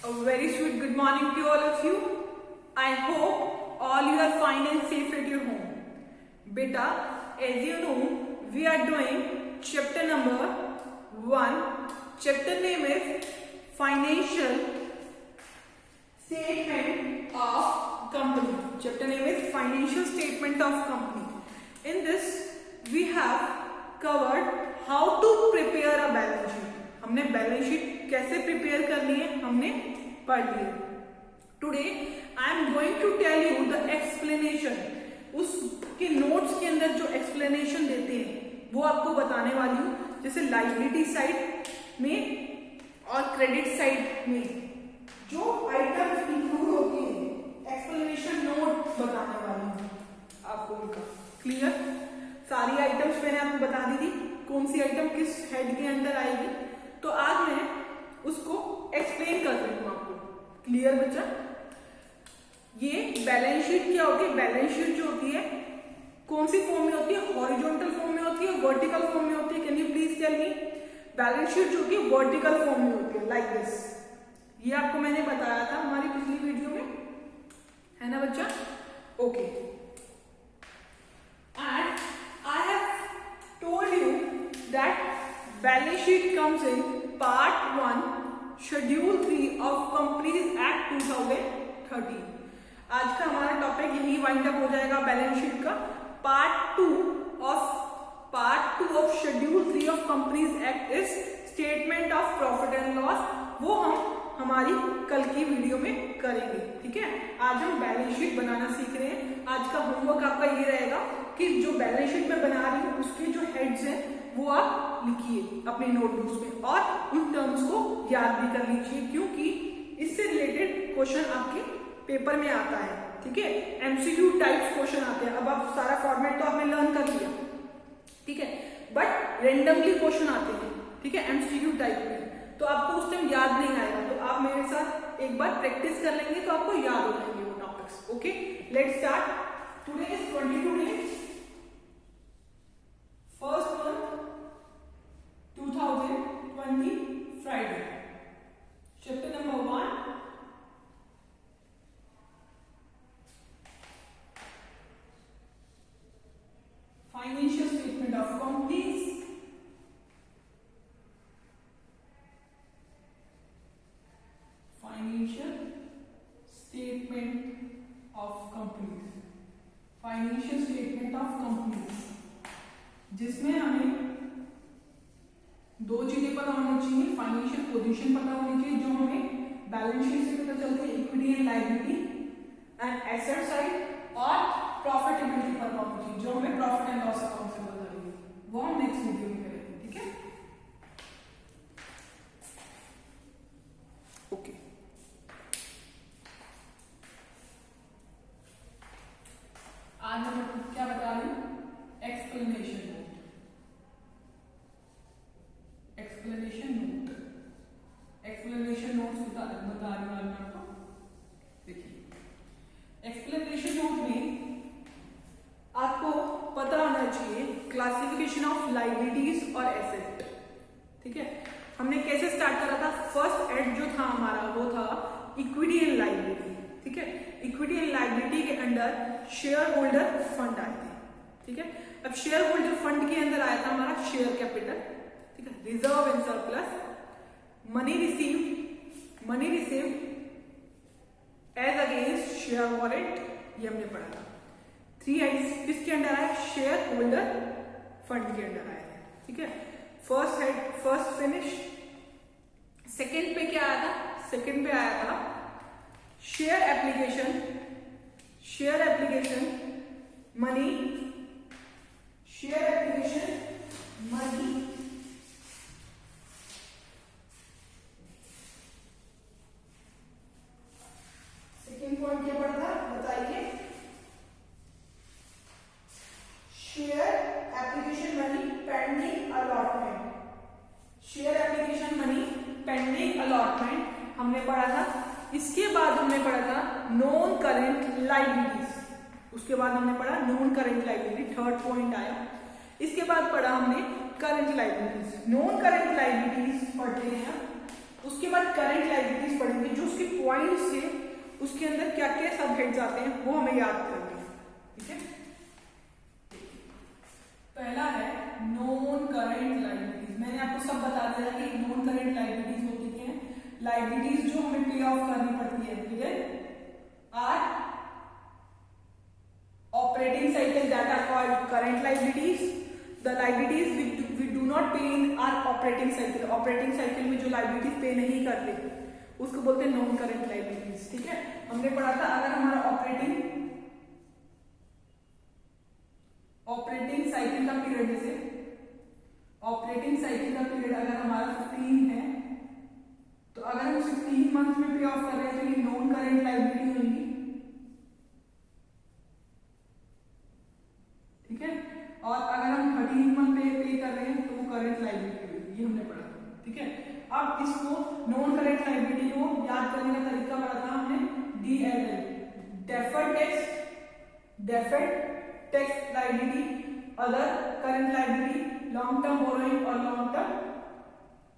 A very sweet good morning to all of you. I hope all you are fine and safe at your home. Beta, as you know, we are doing chapter number 1. Chapter name is Financial Statement of Company. Chapter name is Financial Statement of Company. In this, we have covered how to prepare a balance sheet. हमने balance sheet कैसे prepare करनी है हमने पढ़ लिया. Today I am going to tell you the explanation. उसके notes के अंदर जो एक्सप्लेनेशन देते हैं वो आपको बताने वाली हूँ. जैसे लायबिलिटी साइड में और क्रेडिट साइड में जो आइटम्स इंक्लूड होती है एक्सप्लेनेशन नोट बताने वाली हूँ आपको उनका. क्लियर? सारी आइटम्स मैंने आपको बता दी थी कौन सी आइटम किस हेड के अंदर आएगी. तो आज मैं उसको एक्सप्लेन कर रही हूँ आपको. क्लियर बच्चा? ये बैलेंस शीट क्या होती है? बैलेंस शीट जो होती है कौन सी फॉर्म में होती है? हॉरिजॉन्टल फॉर्म में होती है, वर्टिकल फॉर्म में होती है? Can you please tell me? Balance sheet जो होती है वर्टिकल फॉर्म में होती है, लाइक दिस. ये आपको मैंने बताया था हमारी पिछली वीडियो में, है ना बच्चा? Okay. And I have told you that balance sheet comes in part 1 schedule 3 of companies act 2013. आज का हमारा टॉपिक यही वाइंड अप हो जाएगा बैलेंस शीट का. Part 2 of schedule 3 of companies act is statement of profit and loss. वो हम हमारी कल की वीडियो में करेंगे. ठीक है? आज हम बैलेंस शीट बनाना सीख रहे हैं. आज का होमवर्क आपका ये रहेगा कि जो बैलेंस शीट में बना रही हूँ उसके जो हेड्स हैं वो आप लिखिए अपने नोटबुक्स में और उन टर्म्स को याद भी कर लीजिए क्योंकि इससे रिलेटेड क्वेश्चन आपके पेपर में आता है. ठीक है? एमसीक्यू टाइप्स क्वेश्चन आते हैं. अब आप सारा फॉर्मेट तो आपने लर्न कर लिया, ठीक है, बट रेंडमली क्वेश्चन आते हैं. ठीक है? एमसीक्यू टाइप में तो आपको उस टाइम याद नहीं आएगा. तो आप मेरे साथ एक बार प्रैक्टिस कर लेंगे तो आपको याद हो जाएंगे वो topics. Okay, let's start. Today is 22 days, first month 2020, Friday. Chapter number 1. Financial statement of companies. Financial statement of companies. Financial statement of companies. जिसमें हमें दो चीजें पता होनी चाहिए. फाइनेंशियल पोजीशन पता होनी चाहिए जो हमें बैलेंस शीट से पता चलती है, equity and liability and asset side, और प्रॉफिटेबिलिटी पता होनी चाहिए जो हमें प्रॉफिट एंड लॉस अकाउंट से पता चलेगी. वो हम नेक्स्ट वीडियो में करेंगे. ठीक है? ओके. आज हम क्या बता रही हूँ? Explanation note. एक्सप्लेनेशन नोट्स बता रही हूँ मैं आपको. देखिए, एक्सप्लेनेशन नोट में आपको पता होना चाहिए क्लासिफिकेशन ऑफ लायबिलिटीज और एसेट. ठीक है? हमने कैसे स्टार्ट करा था? फर्स्ट एड जो था हमारा वो था इक्विटी एंड लायबिलिटी. ठीक है? इक्विटी एंड लायबिलिटी के अंडर शेयर होल्डर फंड आए थे. ठीक है? अब शेयर होल्डर फंड के अंदर आया था हमारा शेयर कैपिटल. ठीक है? Reserve and surplus, money received as against share warrant, ये हमने पढ़ा था. 3 आइटम्स किसके अंडर आया? शेयर होल्डर फंड के अंडर आया था. ठीक है? First head, first finish. Second पे क्या आया था? सेकंड पे आया था share application money, share application money, second point क्या पड़ता बताइए? Share application money pending allotment. Share application money pending allotment हमने पढ़ा था. इसके बाद हमने पढ़ा था नॉन करेंट लायबिलिटीज. उसके बाद हमने पढ़ा non current liability, third point आया. इसके बाद पढ़ा हमने current liabilities. Non current liabilities पढ़ते हैं उसके बाद करंट लायबिलिटीज पढ़ेंगे, जो उसके पॉइंट से उसके अंदर क्या क्या सब हेड्स आते हैं वो हमें याद करना है। ठीक है, पहला है नॉन करंट लायबिलिटीज। मैंने आपको सब बता दिया कि नॉन करंट लायबिलिटीज होती क्या है, लायबिलिटीज जो हमें पे ऑफ करनी पड़ती है with our operating cycle that are called current liabilities. The liabilities we do not pay in our operating cycle. Operating cycle में जो लायबिलिटीज पे नहीं करते उसको बोलते हैं नॉन करंट लायबिलिटीज। ठीक है, हमने पढ़ा था अगर हमारा ऑपरेटिंग साइकिल का पीरियड, जैसे ऑपरेटिंग साइकिल का पीरियड अगर हमारा 15 है, तो अगर हम 16 मंथ में पे ऑफ कर रहे हैं तो ये नॉन करंट लायबिलिटी होगी। ठीक है, और अगर हम 13 मंथ पे कर रहे हैं तो वो करंट लायबिलिटी होगी। ये हमने पढ़ा था। ठीक है, अब इसको नॉन करंट लायबिलिटी को याद करने का तरीका पढ़ा था हमने, DLL, deferred tax liability, other current liability, long term borrowing और लॉन्ग टर्म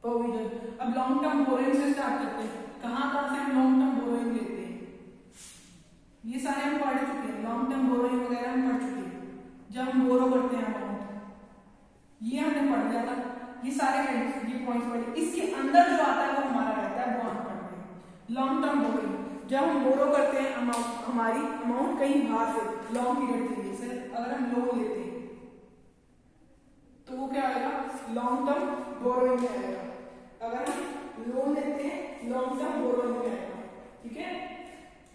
प्रोविजन। अब लॉन्ग टर्म बोरोइंग से स्टार्ट करते हैं। कहां से हम लॉन्ग टर्म बोरोइंग लेते हैं, ये सारे हम पढ़ चुके हैं। लॉन्ग टर्म बोरोइंग वगैरह हम पढ़ चुके हैं, जब हम बोरो करते हैं अमाउंट, ये हमने पढ़ लिया था। ये सारे ये पॉइंट्स पढ़े, इसके अंदर जो आता है वो हमारा रहता है, वो हम पढ़ रहे हैं। लॉन्ग टर्म बोरोइंग, जब हम बोरो करते हैं हमारी अमाउंट कहीं बाहर से लॉन्ग पीरियड के लिए, सर अगर हम लोन लेते हैं तो वो क्या आएगा, लॉन्ग टर्म बोरोइंग में आएगा। अगर हम लोन लेते हैं लॉन्ग टर्म बोरोइंग में आएगा। ठीक है,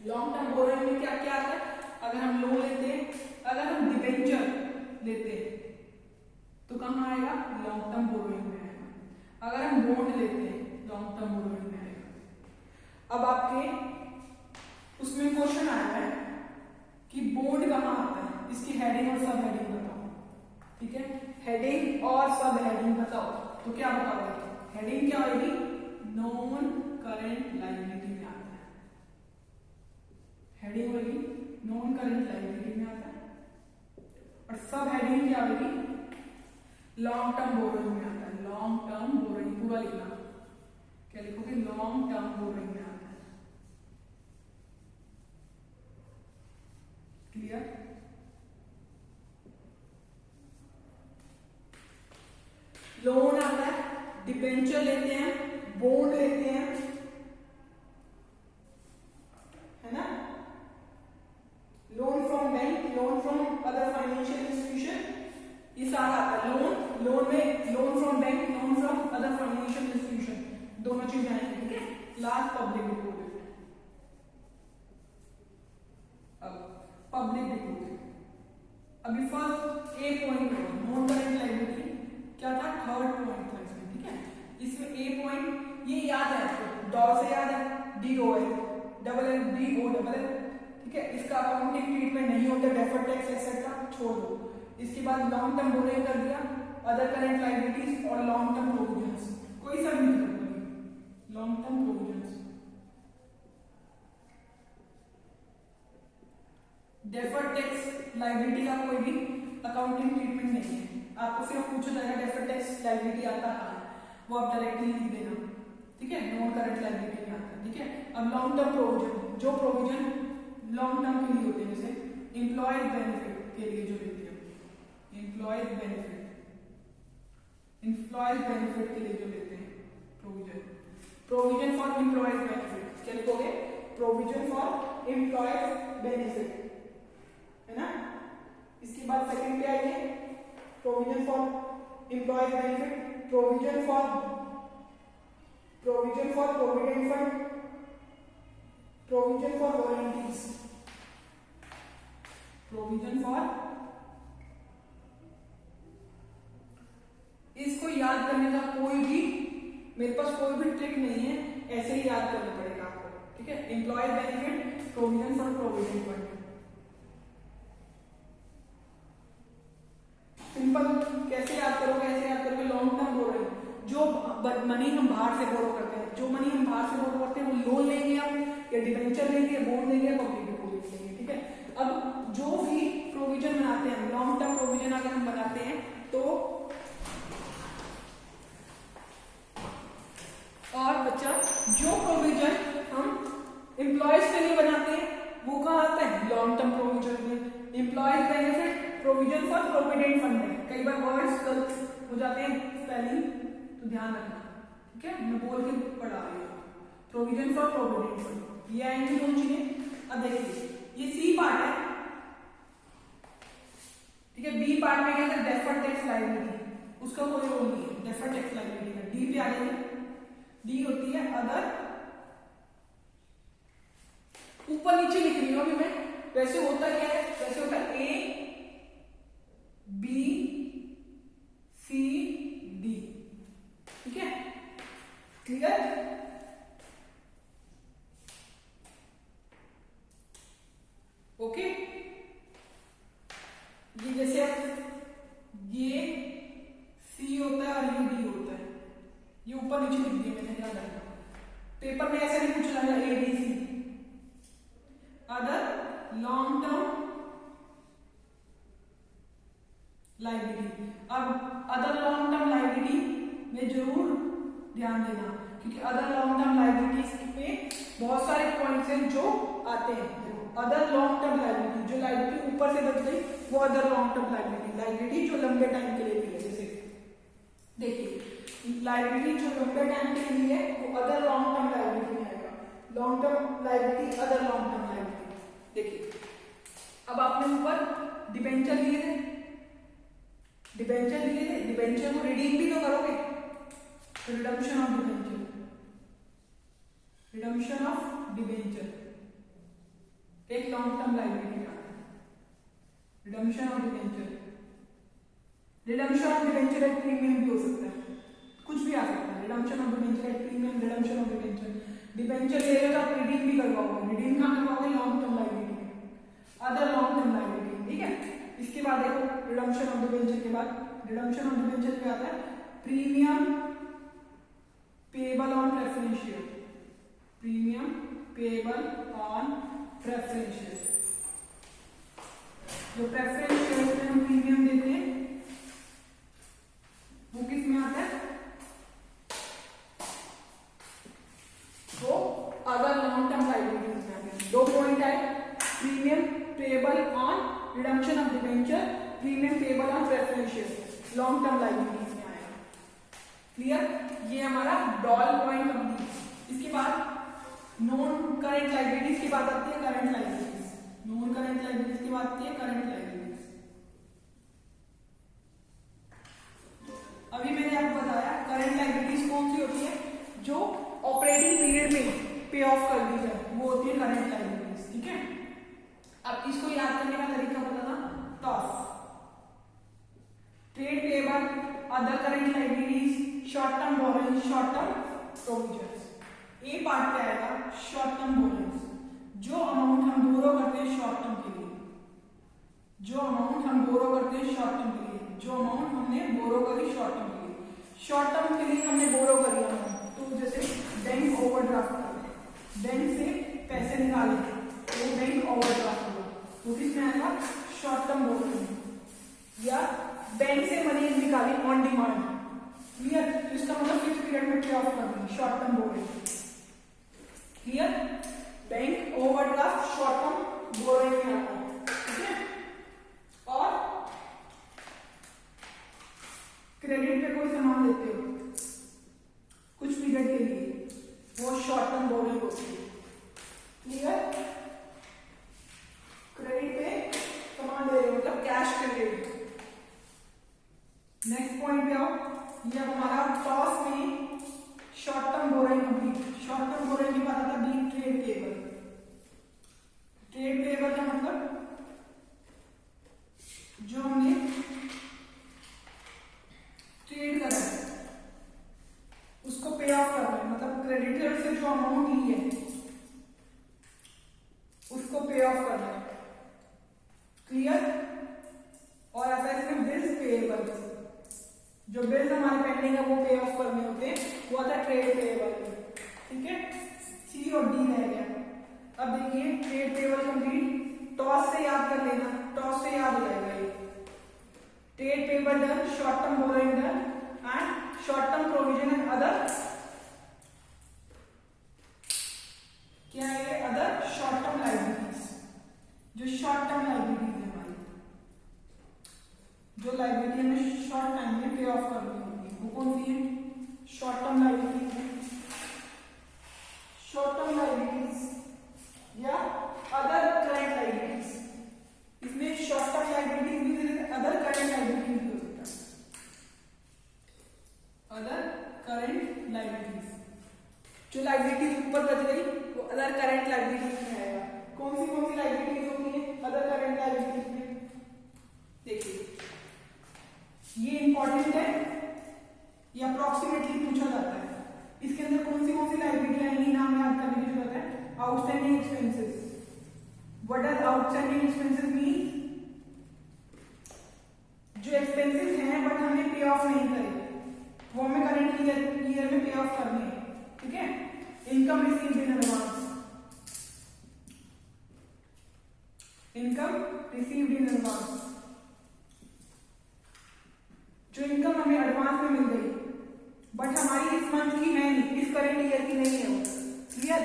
लॉन्ग टर्म बोरोइंग में क्या क्या आता है, अगर हम लोन लेते हैं, अगर हम डिबेंचर लेते हैं तो कहां आएगा, लॉन्ग टर्म बोरोइंग में आएगा। अगर हम बॉन्ड लेते हैं लॉन्ग टर्म बोरोइंग में आएगा। अब आपके उसमें क्वेश्चन आया है कि बॉन्ड कहां आता है, इसकी हेडिंग और सब हेडिंग बताओ। ठीक है, हेडिंग और सब हेडिंग बताओ, तो क्या बताओगे, हेडिंग क्या होगी, नॉन करंट लायबिलिटी में आता है। हेडिंग होगी नॉन करंट लायबिलिटी में आता है, और सब हेडिंग क्या होगी, लॉन्ग टर्म बोरोइंग में आता है। लॉन्ग टर्म बोरोइंग पूरा लिखना, क्या लिखोगे, लॉन्ग टर्म बोरोइंग में आता है। क्लियर, लोन आता है, डिबेंचर लेते हैं, बॉन्ड लेते हैं, है ना, loan from bank, loan from other financial institution, ये सारा आता है। लोन में loan from bank, loan from other financial institution, दोनों चीजें आएंगी। ठीक है, लास्ट पब्लिक डिपॉजिट। अब पब्लिक डिपॉजिट, अभी first A point non current liability क्या था, थर्ड पॉइंट था इसमें। ठीक है, इसमें ए पॉइंट ये याद है आपको, डॉ से याद है, DOL, double L DO double L. ठीक है, इसका अकाउंटिंग ट्रीटमेंट नहीं होता, डेफर्ड टैक्स एक्सेट्रा छोड़ दो। इसके बाद लॉन्ग टर्म बोरोइंग कर दिया, अदर करंट लायबिलिटीज और लॉन्ग टर्म प्रोविजंस, कोई सा नहीं करना, long term provisions. Deferred tax liability का कोई भी अकाउंटिंग ट्रीटमेंट नहीं है, आपको सिर्फ पूछा जाएगा डेफर्ड टैक्स लायबिलिटी आता है, वो आप डायरेक्टली लिख देना। ठीक है, नॉन करंट लायबिलिटी में आता है। ठीक है, अब लॉन्ग टर्म प्रोविजन, जो प्रोविजन लॉन्ग टर्म के लिए होते हैं, जैसे एम्प्लॉयज बेनिफिट के लिए जो लेते हैं, एम्प्लॉयज बेनिफिट के लिए जो लेते हैं प्रोविजन फॉर एम्प्लॉयज बेनिफिट, क्या लिखोगे, प्रोविजन फॉर एम्प्लॉयज बेनिफिट, है ना। इसके बाद सेकंड क्या है, provision for employees benefit, provision for provident fund, provision for warranties, provision for, इसको याद करने का कोई भी, मेरे पास कोई भी ट्रिक नहीं है, ऐसे ही याद करना पड़ेगा आपको। ठीक है, employ benefit, provision for provident fund, simple. कैसे याद करोगे, ऐसे याद करोगे, लॉन्ग टर्म बोरोइंग, जो मनी हम बाहर से बोरो करते हैं, जो मनी हम बाहर से बोरो करते हैं वो लोन लेंगे हम, या डिबेंचर लेंगे, बॉन्ड लेंगे, पब्लिक डिपॉजिट लेंगे। ठीक है, अब जो भी प्रोविजन बनाते हैं, लॉन्ग टर्म प्रोविजन अगर हम बनाते हैं तो, और बच्चा लॉन्ग टर्म प्रोविजन में employees benefit provision for provident fund है। कई बार वर्ड्स गलत हो जाते हैं स्पेलिंग, तो ध्यान रखना, ठीक है, मैं बोल के पढ़ा रही हूँ। प्रोविजन फॉर प्रोविडेंट फंड ये आएंगी दोनों चीजें। अब देखिए ये सी पार्ट है, ठीक है। बी पार्ट में क्या है, डेफर्ड टैक्स लायबिलिटी, उसका कोई रोल नहीं है डेफर्ड टैक्स लायबिलिटी का। डी पे आ जाएगी, डी होती है अदर, ऊपर नीचे लिख रही हूं अभी मैं। वैसे होता क्या है, वैसे होता है ए बी सी डी, ठीक है, क्लियर। ओके, ये जैसे ये सी होता है और ये डी होता है, ये ऊपर नीचे लिख दिया मैंने, ध्यान रखना। पेपर में ऐसा नहीं पूछा जाएगा A D C. Other long term liability, अब अदर लॉन्ग टर्म लायबिलिटी में जरूर ध्यान देना, क्योंकि अदर लॉन्ग टर्म लायबिलिटीज में बहुत सारे पॉइंट्स हैं जो आते हैं। अदर लॉन्ग टर्म लायबिलिटी, जो लायबिलिटी ऊपर से बच गई वो other long term liability, liability जो लंबे टाइम के लिए भी है। जैसे देखिए लायबिलिटी जो लंबे टाइम के लिए है वो अदर लॉन्ग टर्म लायबिलिटी में आएगा। Long term liability other long term liability. देखिए अब आपने ऊपर डिबेंचर लिए थे, डिबेंचर को रिडीम भी तो करोगे, redemption of debenture, redemption of debenture एक लॉन्ग टर्म लायबिलिटी का। Redemption of debenture, redemption of debenture at premium भी हो सकता है, कुछ भी आ सकता है। Redemption of debenture at premium, redemption of debenture ले रहे हो तो आप रिडीम भी करवाओगे, रिडीम कहाँ करवाओगे, लॉन्ग टर्म लायबिलिटी में, अदर लॉन्ग टर्म लायबिलिटी, ठीक है। इसके बाद देखो रिडम्पशन ऑफ डिबेंचर के बाद, रिडम्पशन ऑफ डिबेंचर क्या आता है, premium payable on preference share, premium payable on preference share. जो प्रेफरेंस शेयर में हम प्रीमियम देते हैं वो किस में आता है, वो अदर लॉन्ग टर्म लायबिलिटीज में आते हैं। दो पॉइंट आए, premium payable on redemption of debenture, premium payable on preference share, long term liabilities में आएगा। क्लियर, ये हमारा डॉल पॉइंट कंप्लीट। इसके बाद नॉन करेंट लायबिलिटीज की बात आती है, current liabilities, non current liabilities की बात आती है, करंट लायबिलिटीज। अभी मैंने आपको बताया करंट लायबिलिटीज कौन सी होती है, जो ऑपरेटिंग पीरियड में पे ऑफ कर दी जाए, वो होती है करंट लायबिलिटीज, ठीक है। अब इसको याद करने का तरीका बताना, टॉस, trade payable, other current liabilities, short term borrowing, short term provisions. A part पे आएगा शॉर्ट टर्म बोरोइंग्स, जो अमाउंट हम बोरो करते हैं शॉर्ट टर्म के लिए, जो अमाउंट हम बोरो करते हैं शॉर्ट टर्म के लिए, जो अमाउंट हमने बोरो करी शॉर्ट टर्म के लिए, शॉर्ट टर्म के लिए हमने बोरो कर लिया, तो जैसे बैंक ओवरड्राफ्ट करते हैं, बैंक से पैसे निकाले तो बैंक ओवरड्राफ्ट होगा, तो किसमें आएगा, शॉर्ट टर्म बोरोइंग। या बैंक से मनी निकाली ऑन डिमांड, क्लियर, इसका मतलब फिक्स पीरियड में पे ऑफ कर देंगे, short term borrowing, clear. Bank overdraft short term borrowing में आता है, ठीक है। और क्रेडिट पे कोई सामान लेते हो कुछ पीरियड के लिए, वो शॉर्ट टर्म बोरोइंग होती है, क्लियर। क्रेडिट पे सामान ले रहे हो मतलब कैश क्रेडिट। नेक्स्ट पॉइंट पे आओ, ये हमारा टॉस में short term borrowing complete. Short term borrowing की बात आता है B trade payable. Trade payable का मतलब जो हमने ट्रेड करा है उसको पे ऑफ कर रहे हैं, मतलब क्रेडिटर से जो अमाउंट ली है उसको पे ऑफ कर रहे हैं, क्लियर। और ऐसा इसमें बिल्स पेएबल, जो बिल्स हमारे पेंडिंग है वो पे ऑफ करने होते हैं, वो आता है ट्रेड पेएबल, ठीक है। सी और डी रह गया। अब देखिए ट्रेड पेएबल कंप्लीट, टॉस से याद कर लेना, टॉस से याद हो जाएगा ये। Trade payable done, short term borrowing done and short term provision and other, क्या है, अदर शॉर्ट टर्म लायबिलिटीज। जो जो लाइबिलिटीज ऊपर बच गई वो अदर करंट लाइबिलिटीज में आएगा। कौन सी लाइबिलिटीज होती है अदर करंट लाइबिलिटीज में? देखिए ये इंपॉर्टेंट है, ये अप्रोक्सीमेटली पूछा जाता है। इसके अंदर कौन सी लाइबिलिटी आएंगी, नाम याद करने की जरूरत है। Outstanding expenses. What does outstanding expenses mean? जो एक्सपेंसेस हैं बट हमने पे ऑफ नहीं करे, वो हमें करंट ईयर में पे ऑफ करने हैं, ठीक है। Income received in advance, income received in advance, जो इनकम हमें एडवांस में मिल गई बट हमारी इस मंथ की है नहीं, इस करंट ईयर की नहीं है वो। क्लियर?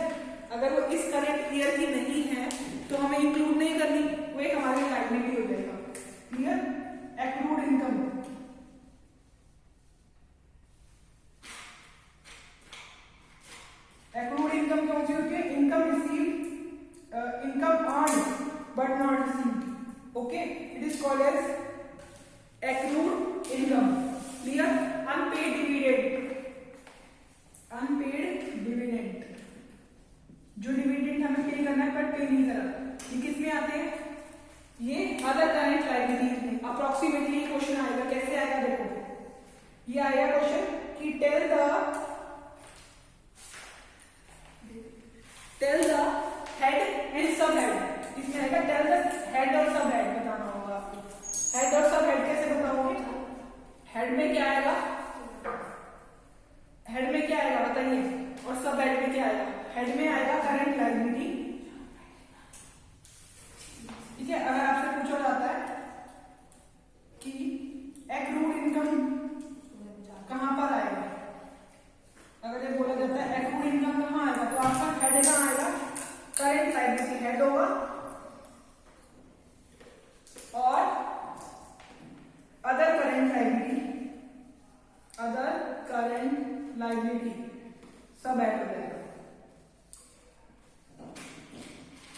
अगर वो इस करंट ईयर की नहीं है तो हमें इंक्लूड नहीं करनी, वो एक हमारी लायबिलिटी हो जाएगा। Clear? Accrued income, accrued income कौन सी होती है? Income received, income earned but not received. Okay, it is called as accrued income. Clear? Unpaid dividend, unpaid dividend, जो डिविडेंड हमें पे करना है बट पे नहीं करा, ये किस में आते हैं? ये अदर करंट लायबिलिटीज में। अप्रोक्सीमेटली क्वेश्चन आएगा, कैसे आएगा देखो, ये आएगा क्वेश्चन कि टेल द हेड एंड सब हेड। इसमें आएगा टेल द हेड और सब हेड बताना होगा आपको। हेड और सब हेड कैसे बताओगे? हेड में क्या आएगा, हेड में क्या आएगा बताइए, और सब हेड में क्या आएगा? हेड में आएगा करंट लायबिलिटी, ठीक है। अगर आपसे पूछा जाता है कि एक्रूड इनकम कहां पर आएगा, अगर ये बोला जाता है एक्रूड इनकम कहां आएगा, तो आपका हेड कहां आएगा? करंट लायबिलिटी हेड होगा, और other current liability, other current liability सब ऐड हो जाएगा।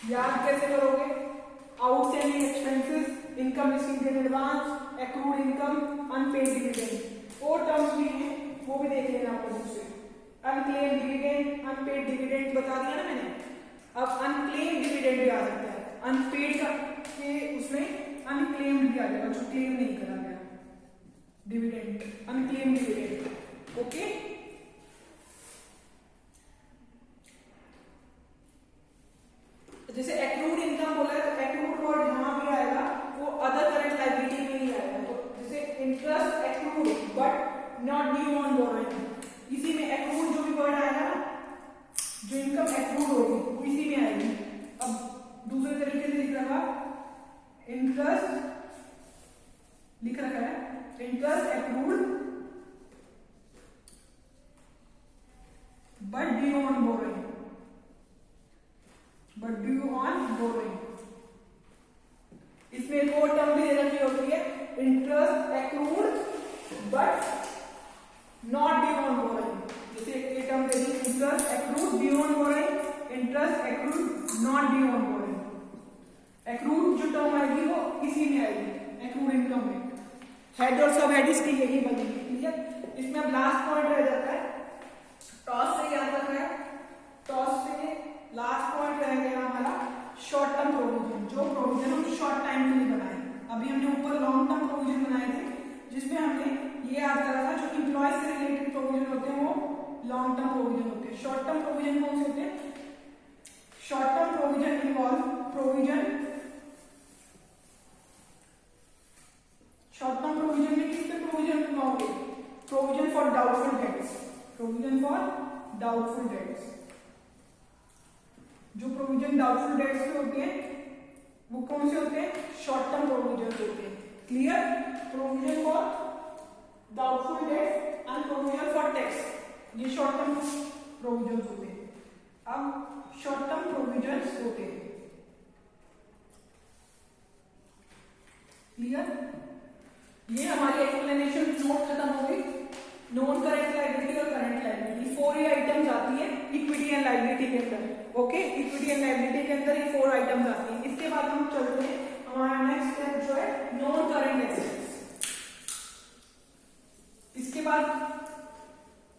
याद कैसे करोगे? Outstanding expenses, income received in advance, accrued income, unpaid dividend. और टर्म्स भी हैं, वो भी देख लेना आपको दूसरे। अनक्लेम डिविडेंड, अनपेड डिविडेंड बता दिया ना मैंने। अब अनक्लेम डिविडेंड भी आ सकता है, अनपेड का के उसमें अनक्लेम भी आ जाएगा, जो क्लेम नहीं करा गया डिविडेंड, अनक्लेम डिविडेंड। ओके, जैसे एक्रूड इनकम बोला है तो एक्रूड वर्ड जहां भी आएगा वो अदर करंट लायबिलिटी में ही आएगा। तो जैसे interest accrued but not due on borrowing, इसी में एक्रूड जो भी वर्ड आएगा ना, जो इनकम एक्रूड होगी वो इसी में आएगी। अब दूसरे तरीके से लिख रखा, इंटरेस्ट लिख रखा है, interest accrued but due on borrowing, but due on borrowing. इसमें एक और टर्म भी दे रखी होती है, interest accrued but not due on borrowing. जैसे एक term they the, interest accrued due on borrowing, interest accrued not due on borrowing. Accrued जो टर्म आएगी वो इसी में आएगी, एक्रूड इनकम में। हेड और सब हेड इसकी यही बनेगी। क्लियर? इसमें अब लास्ट पॉइंट रह जाता है, टॉस से याद रखना है, टॉस से लास्ट पॉइंट रह गया हमारा शॉर्ट टर्म प्रोविजन, जो प्रोविजन हम शॉर्ट टाइम के लिए बनाए। अभी हमने ऊपर लॉन्ग टर्म प्रोविजन बनाए थे, जिसमें हमने ये याद करा था जो इंप्लॉय से रिलेटेड प्रोविजन होते हैं वो लॉन्ग टर्म प्रोविजन होते हैं। शॉर्ट टर्म प्रोविजन कौन से होते हैं? Short term provision involve provision, short term provision में किस पे प्रोविजन बनाओगे? Provision for doubtful debts, provision for doubtful debts. जो प्रोविजन डाउटफुल डेट्स के होते हैं वो कौन से होते हैं? शॉर्ट टर्म प्रोविजन होते हैं। Clear? Provision for doubtful debts and provision for tax, ये शॉर्ट टर्म प्रोविजन होते हैं। अब शॉर्ट टर्म प्रोविजन होते हैं। क्लियर? ये हमारी एक्सप्लेनेशन नोट खत्म हो गई। नॉन करंट लायबिलिटी और करंट लायबिलिटी 4 ही आइटम्स आती है इक्विटी एंड लायबिलिटी के अंदर। ओके, इक्विटी एंड लायबिलिटी के अंदर ये 4 आइटम्स आती हैं। इसके बाद हम चलते हैं, हमारा नेक्स्ट स्टेप जो है नॉन करंट एसेट्स। इसके बाद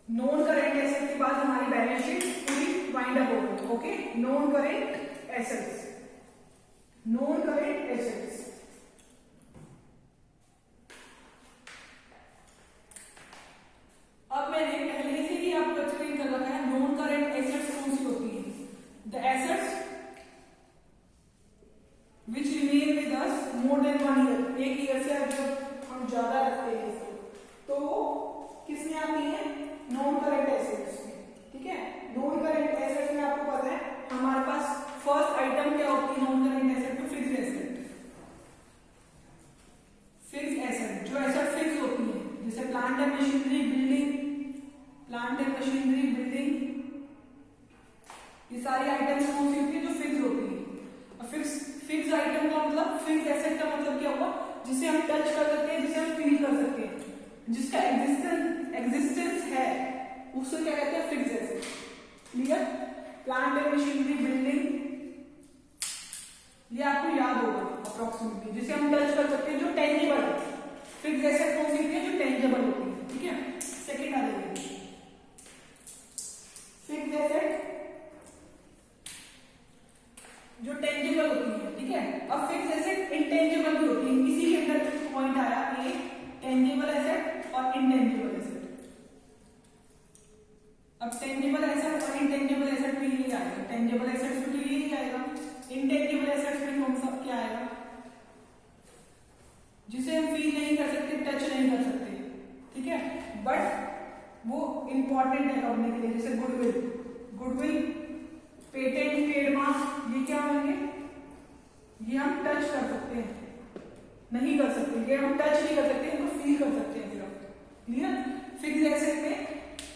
नॉन करंट एसेट इसके बाद हमारी बैलेंस शीट पूरी वाइंड अप हो गई। Okay, non current assets, non current assets. अब मैंने पहले से ही आपको एक्सप्लेन कर रखा है नॉन करेंट एसेट्स कौन सी होती है। The assets which remain with us more than 1 year, एक ईयर से जब हम ज्यादा रखते हैं इसको, तो वो किसमें आती है, नॉन करेंट एसेट्स में। ठीक है, नॉन करेंट एसेट्स में आपको पता है हमारे पास फर्स्ट आइटम क्या होती है नॉन करेंट एसेट में, फिक्स्ड एसेट। फिक्स्ड एसेट, जो एसेट फिक्स होती है, जैसे plant and machinery, building, plant and machinery, building, ये सारी आइटम्स कौन सी होती है, जो फिक्स होती है। और फिक्स आइटम का मतलब, फिक्स एसेट का मतलब क्या हुआ, जिसे हम टच कर सकते हैं, जिसे हम फील कर सकते हैं, जिसका एग्जिस्टेंस है, उसको क्या कहते हैं, fix asset. Clear, plant and machinery, building, ये आपको याद होगा अप्रोक्सीमेटली, जिसे हम टच कर सकते हैं, जो टेंजिबल है। फिक्स एसेट कौन सी होती है, जो टेंजिबल होती है। ठीक है, सेकेंड आ जाएगी फिक्स एसेट जो टेंजिबल होती है। ठीक है, अब फिक्स एसेट इंटेंजिबल भी होती है, इसी के अंदर पॉइंट आया कि टेंजिबल एसेट और इंटेंजिबल एसेट। अब टेंजिबल एसेट और इंटेंजिबल एसेट में यही आएगा, टेंजिबल एसेट्स में तो यही आएगा, इंटेंजिबल एसेट्स में कौन सा क्या आएगा, जिसे हम फील नहीं कर सकते, टच नहीं कर सकते। ठीक है, बट वो इंपॉर्टेंट है करने के लिए, जैसे गुडविल, पेटेंट, ट्रेडमार्क, ये क्या होंगे, ये हम टच कर सकते हैं, नहीं कर सकते, ये हम टच नहीं कर सकते, इनको फील कर सकते हैं सिर्फ। क्लियर, फिक्स्ड एसेट में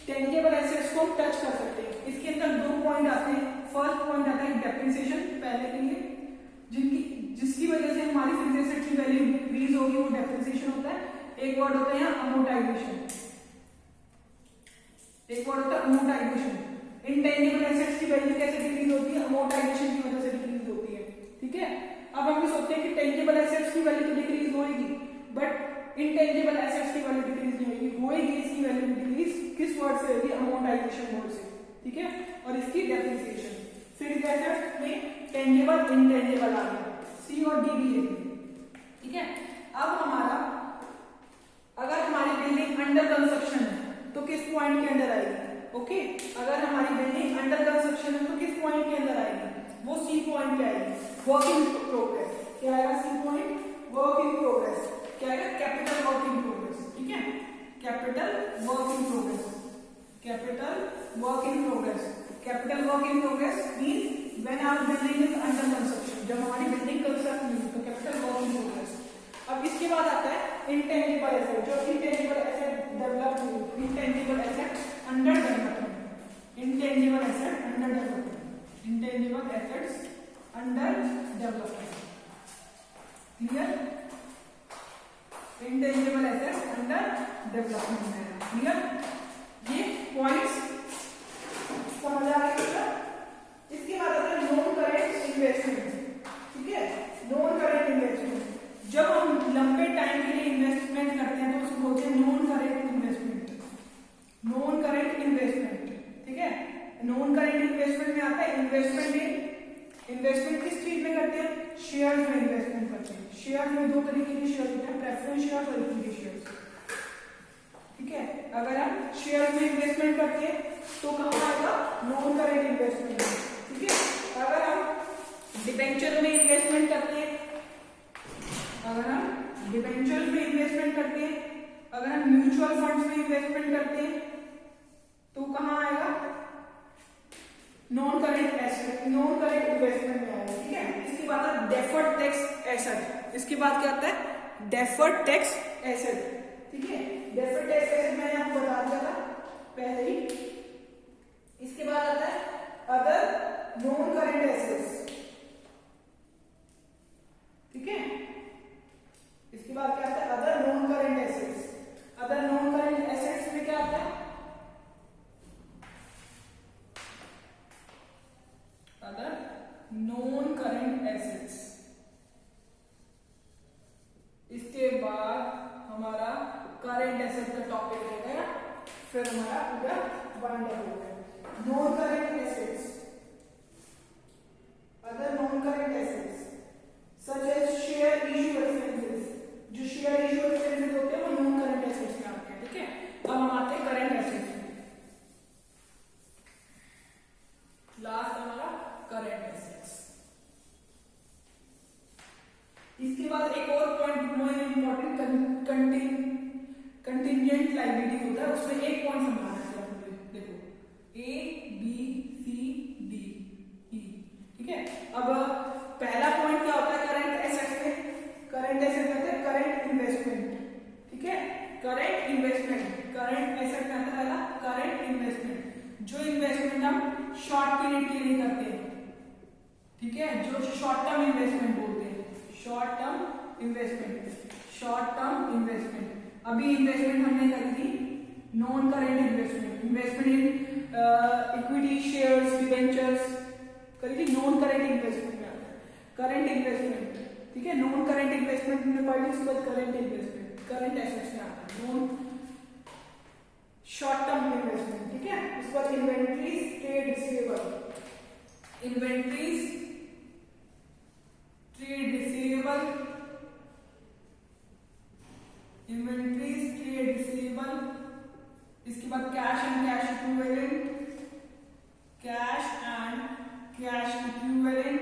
टेंजिबल एसेट्स को टच कर सकते हैं। इसके अंदर दो पॉइंट आते हैं। फर्स्ट पॉइंट आता है डेप्रिसिएशन, पहले के लिए जिसकी वजह से हमारी फिक्स्ड एसेट की वैल्यू इंक्रीज होगी, वो डेप्रिसिएशन होता है। एक वर्ड होता है यहाँ अमोर्टाइजेशन, एक वर्ड होता है अमोर्टाइजेशन। इंटेंजिबल एसेट्स की वैल्यू कैसे डिक्रीज होती है, अमोर्टाइजेशन की वजह से डिक्रीज होती है। ठीक है, अब हम सोचते हैं कि टेंजिबल एसेट्स की वैल्यू तो डिक्रीज होगी, बट इंटेंजिबल एसेट्स की वैल्यू डिक्रीज नहीं होगी, इसकी वैल्यू डिक्रीज किस वर्ड से होगी, अमोर्टाइजेशन वर्ड से। ठीक है, और इसकी डेप्रिसिएशन। फिक्स्ड एसेट्स में टेंजिबल, इंटेंजिबल आ गया, सी और डी भी है। ठीक है, अब हमारा अगर हमारी बिल्डिंग अंडर कंस्ट्रक्शन है तो किस पॉइंट के अंदर आएगी। ओके, अगर हमारी बिल्डिंग अंडर कंस्ट्रक्शन है तो किस पॉइंट के अंदर आएगी, वो सी पॉइंट पे आएगी, वर्क इन प्रोग्रेस। क्या आएगा, C point, work in progress. क्या आएगा, कैपिटल वर्क इन प्रोग्रेस। ठीक है, capital work in progress, capital work in progress. Capital work in progress means when our building is under construction, जब हमारी building construct हुई तो कैपिटल वर्क इन प्रोग्रेस। अब इसके बाद आता है इंटेंजिबल एसेट, जो इंटेंजिबल एसेट डेवलप हुई, intangible asset under development, intangible asset under development, intangible assets under development. Clear, intangible assets under development है। क्लियर, ये पॉइंट्स समझ आ गए। इसके बाद आता है नॉन करेंट इन्वेस्टमेंट। ठीक है, नॉन करेंट इन्वेस्टमेंट, जब हम लंबे टाइम के लिए इन्वेस्टमेंट करते हैं तो उसको बोलते हैं non current investment, non current investment. ठीक है, नॉन करेंट इन्वेस्टमेंट में आता है इन्वेस्टमेंट किस चीज में करते हैं, शेयर में इन्वेस्टमेंट करते हैं। शेयर में दो तरीके के शेयर होते हैं, प्रेफरेंस शेयर और इक्विटी शेयर। ठीक है, अगर हम शेयर में इन्वेस्टमेंट करते हैं तो कहां आएगा, नॉन करेंट इन्वेस्टमेंट। ठीक है, अगर हम डिबेंचर में इन्वेस्टमेंट करते हैं, अगर हम डिबेंचर में इन्वेस्टमेंट करते हैं, अगर हम म्यूचुअल फंड्स में इन्वेस्टमेंट करते हैं तो कहां आएगा, non current asset, non current investment में आएगा। ठीक है, इसके बाद आता है डेफर्ड टैक्स एसेट। इसके बाद क्या आता है, डेफर्ड टैक्स एसेट। ठीक है, डेफर्ड टैक्स एसेट मैंने आपको बता दिया था पहले ही। इसके बाद आता है अदर नॉन करेंट एसेट्स। ठीक है, इसके बाद क्या आता है, other non current assets. Other non current assets में क्या आता है, अदर नॉन करेंट एसेट्स। इसके बाद हमारा करेंट एसेट का टॉपिक हो गया, फिर हमारा पूरा वाइंड अप हो गया। Non current assets, other non current assets such as share issue expenses, share issue issue एक्सपेंसेस होते हैं वो नॉन करेंट एसेट्स में आते हैं, ठीक है। अब हम आते हैं करंट एसेट्स में, लास्ट हमारा करंट एसेट्स। इसके बाद एक और point more important contingent liability होता है, उसमें एक पॉइंट समझाना है आपको, देखो A B C D E, ठीक है। अब पहला पॉइंट क्या होता है करंट एसेट्स में, करंट एसेट में है करंट इन्वेस्टमेंट, ठीक है। करंट इन्वेस्टमेंट, करंट एसेट में आता है करंट इन्वेस्टमेंट, जो इन्वेस्टमेंट हम शॉर्ट पीरियड के लिए करते हैं, ठीक है, जो शॉर्ट टर्म इन्वेस्टमेंट बोलते हैं, short term investment, short term investment. अभी इन्वेस्टमेंट हमने करी थी non current investment, investment in equity shares debentures करी थी, नॉन करेंट इन्वेस्टमेंट में आता है करंट इन्वेस्टमेंट, ठीक है। नॉन करेंट इन्वेस्टमेंट में पढ़ी, उसके बाद करंट इन्वेस्टमेंट करंट एसेट्स में आता है, नॉन शॉर्ट टर्म इन्वेस्टमेंट, ठीक है। उसके बाद inventories trade receivable, inventories trade receivable, inventories trade receivable. इसके बाद cash and cash equivalent, cash and cash equivalent,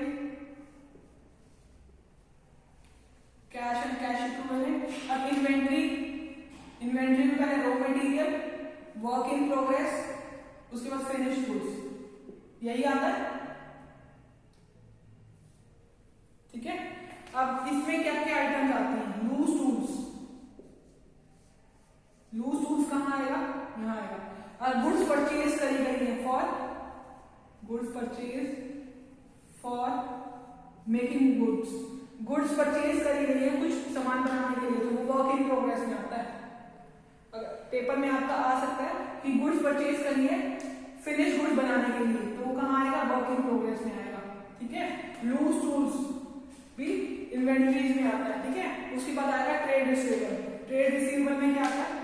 cash and cash equivalent. अब इन्वेंटरी, इन्वेंटरी में पहले raw material, work in progress, उसके बाद फिनिश्ड गुड्स, यही आता है, ठीक है। अब इसमें क्या क्या आइटम्स आती हैं, लूज टूल्स, लूज टूल्स कहां आएगा, यहां आएगा। और गुड्स परचेज करी गई है for, goods purchase for making goods, goods purchase करी गई है कुछ सामान बनाने के लिए, तो वो वर्क इन प्रोग्रेस में आता है। अगर पेपर में आपका आ सकता है कि गुड्स परचेज करी है फिनिश गुड्स बनाने के लिए, तो वो कहां आएगा, वर्क इन प्रोग्रेस में आएगा, ठीक है। लूज टूल्स भी इन्वेंटरीज में आता है, ठीक है। उसके बाद आएगा ट्रेड रिसीवेबल, ट्रेड रिसीवेबल में क्या आता है,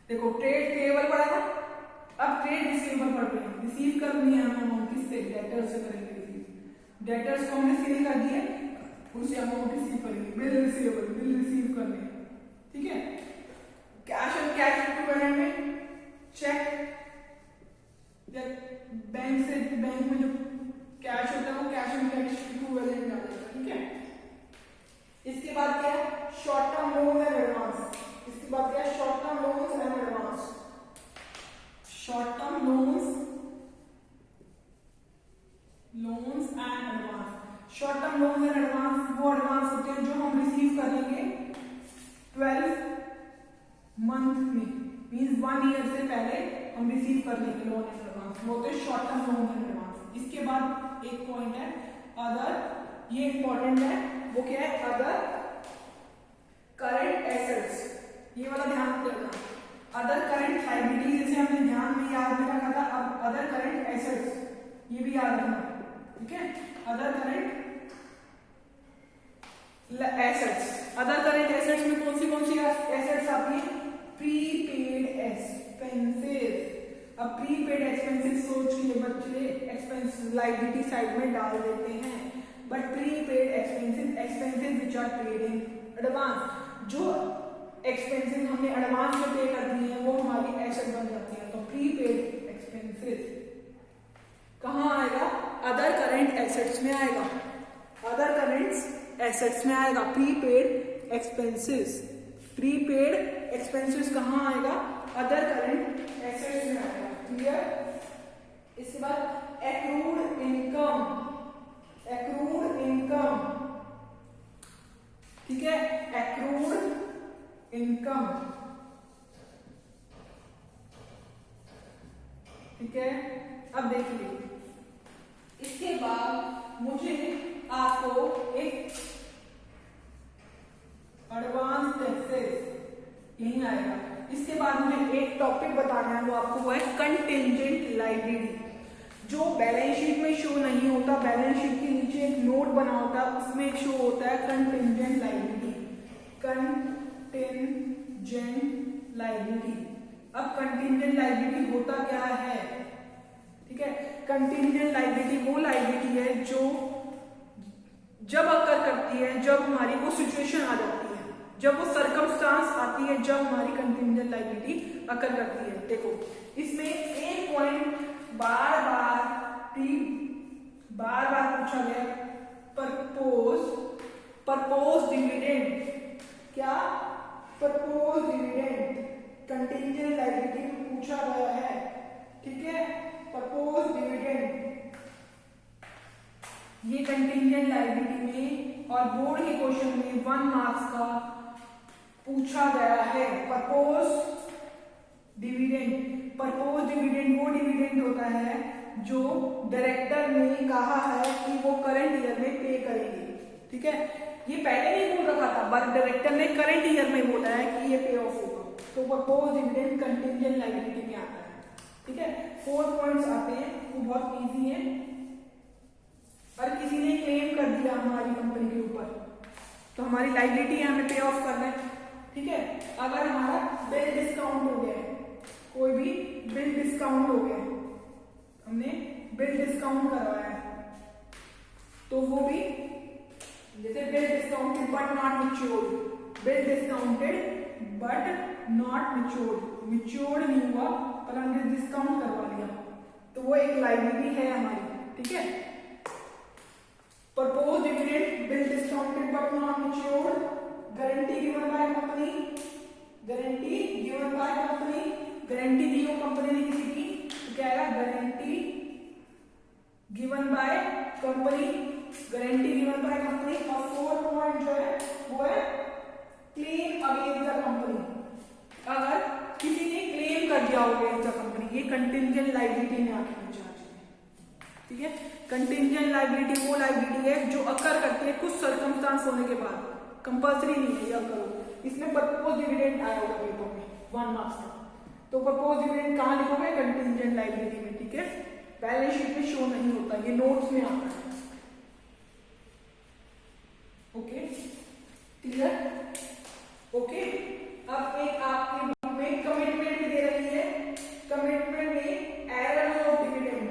देखो ट्रेड पेएबल पड़ा था, अब ट्रेड रिसीवेबल पड़ रही है, रिसीव करनी है हमें अमाउंट, किससे, डेटर्स से करेंगे रिसीव, डेटर्स को हमने सील कर दिए, उनसे अमाउंट रिसीव करेंगे, बिल रिसीवेबल, बिल रिसीव करने, ठीक है। कैश एंड कैश इक्विवेलेंट में चेक या बैंक से, बैंक में जो कैश होता है वो कैश एंड कैश इक्विवेलेंट में आ जाता है, ठीक है। इसके बाद क्या है, short term loan and advance, इसके बाद क्या है, short term loans and advance, short term loans, loans and advance. Short term loans and advance वो एडवांस होते हैं जो हम रिसीव करेंगे 12 मंथ में, मींस 1 ईयर से पहले हम रिसीव कर लेंगे लोन एंड एडवांस, वो होते हैं short term loan and advance. इसके बाद एक पॉइंट है अदर, ये इंपॉर्टेंट है, वो क्या है, अदर करंट एसेट्स, ये वाला ध्यान रखना। अदर करंट लायबिलिटी जैसे हमने ध्यान में याद में रखा था, अब अदर करंट एसेट्स ये भी याद रखना, ठीक है। Other current assets, other current assets में कौन सी एसेट्स आती है, प्रीपेड एक्सपेंसेस। अब प्रीपेड एक्सपेंसेस सोच के बच्चे एक्सपेंस लायबिलिटी साइड में डाल देते हैं, but prepaid expenses which are paid in advance, जो एक्सपेंसेस हमने एडवांस में पे कर दिए हैं वो हमारी एसेट बन जाती है। तो प्रीपेड एक्सपेंसेस कहां आएगा, अदर करंट एसेट्स में आएगा, अदर करंट एसेट्स में आएगा प्रीपेड एक्सपेंसेस, प्रीपेड एक्सपेंसेस कहां आएगा, अदर करंट एसेट्स में आएगा, क्लियर। इसके बाद एक्रूड इनकम, एक्रूड इनकम, ठीक है, एक्रूड इनकम, ठीक है। अब देखिए इसके बाद मुझे आपको एक एडवांस टैक्सेस यही आएगा। इसके बाद मुझे एक टॉपिक बताना है, वो आपको वो है कंटिंजेंट लायबिलिटी, जो बैलेंस शीट में शो नहीं होता, बैलेंस शीट के नीचे एक नोट बना होता है उसमें शो होता है कंटिंजेंट लायबिलिटी, कंटिंजेंट लायबिलिटी। अब कंटिंजेंट लायबिलिटी होता क्या है, ठीक है। कंटिंजेंट लायबिलिटी वो लायबिलिटी है जो जब अकर करती है जब हमारी वो सिचुएशन आ जाती है, जब वो सर्कमस्टांस आती है, जब हमारी कंटिंजेंट लायबिलिटी अकर करती है। देखो इसमें एक पॉइंट बार बार पूछा गया, परपोज डिविडेंड, क्या परपोज डिविडेंड कंटिंजेंट लायबिलिटी में पूछा गया है, ठीक है। परपोज डिविडेंड ये कंटिंजेंट लायबिलिटी में और बोर्ड के क्वेश्चन में 1 मार्क्स का पूछा गया है। परपोज डिविडेंड वो डिविडेंड होता है जो डायरेक्टर ने कहा है कि वो करंट ईयर में पे करेंगे, ठीक है। ये पहले नहीं बोल रखा था, बट डायरेक्टर ने करंट ईयर में बोला है कि ये पे ऑफ होगा, तो परपोज डिविडेंड कंटिंजेंट लायबिलिटी में आता है, ठीक है। 4 पॉइंट्स आते हैं, वो बहुत इजी है। और किसी ने क्लेम कर दिया हमारी कंपनी के ऊपर, तो हमारी लायबिलिटी है, हमें पे ऑफ करना है, ठीक है। अगर हमारा बिल डिस्काउंट हो गया, कोई भी बिल डिस्काउंट हो गया, हमने बिल डिस्काउंट करवाया है, तो वो भी जैसे bill discounted but not matured, bill discounted but not matured नहीं हुआ पर हमने डिस्काउंट करवा लिया, तो वो एक लायबिलिटी है हमारी, ठीक है। Proposed dividend, bill discounted but not matured, guarantee given by company, guarantee दी हो कंपनी ने किसी की, तो क्या है गारंटी गिवन बाय कंपनी, और 4 पॉइंट जो है वो है क्लेम अगेंस्ट द कंपनी। अगर किसी ने क्लेम कर दिया हो अगेंस्ट द कंपनी, ये कंटिंजेंट लायबिलिटी में आके चार्ज है, ठीक है। कंटिंजेंट लायबिलिटी वो लायबिलिटी है जो अकर करती है कुछ सर्कमस्टांस होने के बाद, कंपल्सरी नहीं है ये करो। इसमें परपोज डिविडेंड आया होगा पेपर में 1 मार्क्स का, तो परपोज डिविडेंड कहाँ लिखोगे, कंटिंजेंट लायबिलिटी में, ठीक है। बैलेंस शीट में शो नहीं होता, ये नोट्स में आता है, ओके क्लियर, ओके। अब एक आपके बुक में कमिटमेंट भी दे रही है, कमिटमेंट में errors of dividend,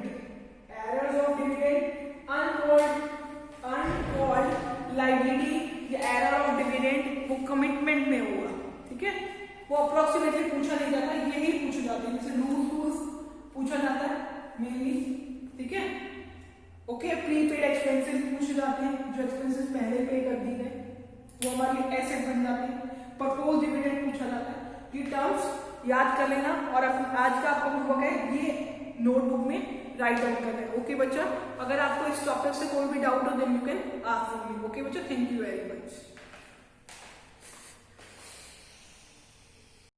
uncalled liability या एरर ऑफ डिविडेंड वो कमिटमेंट में होगा, ठीक है। वो अप्रोक्सीमेटली पूछा नहीं जाता, यही पूछा जाता है, जैसे लूज पूछा जाता है मेनली, ठीक है, ओके। प्रीपेड एक्सपेंसेस पूछे जाते हैं, जो एक्सपेंसेस पहले पे कर दी गए वो हमारी एसेट बन जाती है। प्रपोज डिविडेंड पूछा जाता है। ये टर्म्स याद कर लेना और आज का आपका होमवर्क है ये नोटबुक में राइट डाउन करना है, ओके बच्चा। अगर आपको इस टॉपिक से कोई भी डाउट हो then you can ask me, okay बच्चा। Thank you very much.